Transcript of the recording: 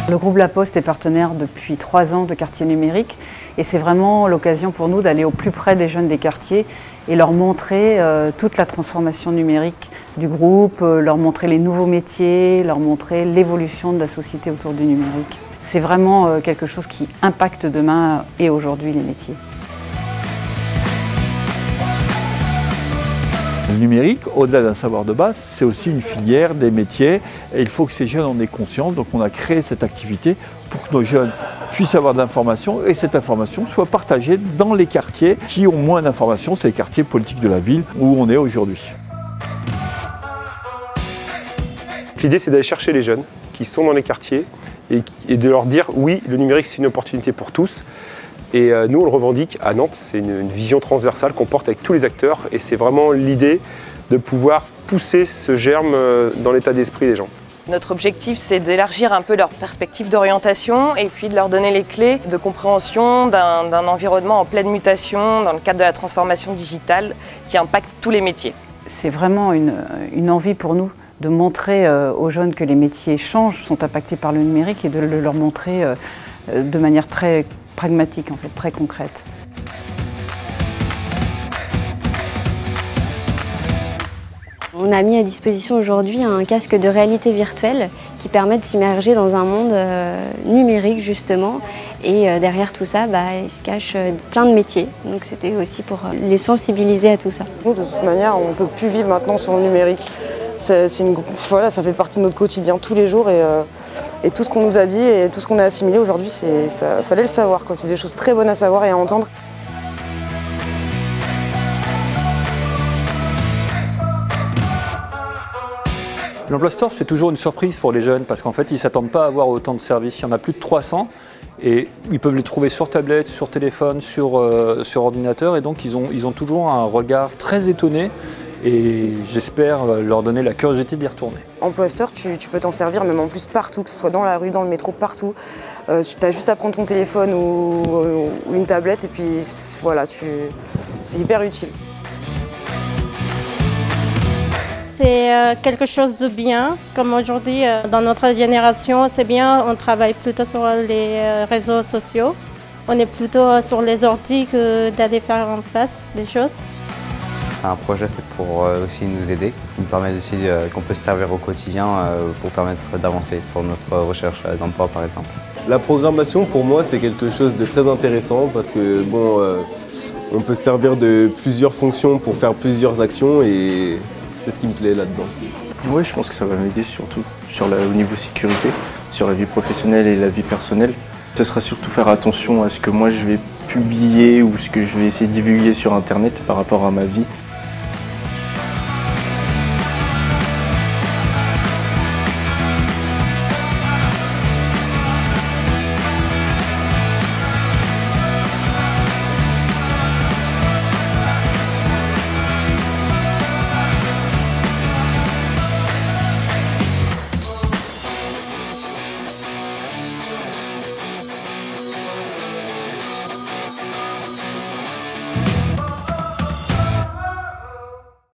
Le groupe La Poste est partenaire depuis 3 ans de Quartier Numérique et c'est vraiment l'occasion pour nous d'aller au plus près des jeunes des quartiers et leur montrer toute la transformation numérique du groupe, leur montrer les nouveaux métiers, leur montrer l'évolution de la société autour du numérique. C'est vraiment quelque chose qui impacte demain et aujourd'hui les métiers. Le numérique, au-delà d'un savoir de base, c'est aussi une filière des métiers et il faut que ces jeunes en aient conscience. Donc on a créé cette activité pour que nos jeunes puissent avoir de l'information et cette information soit partagée dans les quartiers qui ont moins d'informations, c'est les quartiers politiques de la ville où on est aujourd'hui. L'idée c'est d'aller chercher les jeunes qui sont dans les quartiers et de leur dire oui, le numérique c'est une opportunité pour tous. Et nous, on le revendique à Nantes, c'est une vision transversale qu'on porte avec tous les acteurs et c'est vraiment l'idée de pouvoir pousser ce germe dans l'état d'esprit des gens. Notre objectif, c'est d'élargir un peu leur perspective d'orientation et puis de leur donner les clés de compréhension d'un environnement en pleine mutation dans le cadre de la transformation digitale qui impacte tous les métiers. C'est vraiment une envie pour nous de montrer aux jeunes que les métiers changent, sont impactés par le numérique et de le leur montrer de manière très pragmatique, en fait, très concrète. On a mis à disposition aujourd'hui un casque de réalité virtuelle qui permet de s'immerger dans un monde numérique justement et derrière tout ça, il se cache plein de métiers. Donc c'était aussi pour les sensibiliser à tout ça. De toute manière, on ne peut plus vivre maintenant sans le numérique. Voilà, ça fait partie de notre quotidien tous les jours et tout ce qu'on nous a dit et tout ce qu'on a assimilé aujourd'hui, fallait le savoir. C'est des choses très bonnes à savoir et à entendre. L'Emploi Store, c'est toujours une surprise pour les jeunes parce qu'en fait, ils ne s'attendent pas à avoir autant de services. Il y en a plus de 300 et ils peuvent les trouver sur tablette, sur téléphone, sur ordinateur et donc ils ont toujours un regard très étonné et j'espère leur donner la curiosité d'y retourner. Emploi Store, tu peux t'en servir même en plus partout, que ce soit dans la rue, dans le métro, partout. Tu as juste à prendre ton téléphone ou une tablette et puis voilà, c'est hyper utile. C'est quelque chose de bien, comme aujourd'hui dans notre génération, c'est bien, on travaille plutôt sur les réseaux sociaux. On est plutôt sur les ordi que d'aller faire en face des choses. C'est un projet, c'est pour aussi nous aider, qui nous permet aussi qu'on peut se servir au quotidien pour permettre d'avancer sur notre recherche d'emploi par exemple. La programmation pour moi c'est quelque chose de très intéressant parce que on peut se servir de plusieurs fonctions pour faire plusieurs actions et c'est ce qui me plaît là-dedans. Oui, je pense que ça va m'aider surtout au niveau sécurité, sur la vie professionnelle et la vie personnelle. Ça sera surtout faire attention à ce que moi je vais publier ou ce que je vais essayer de divulguer sur Internet par rapport à ma vie.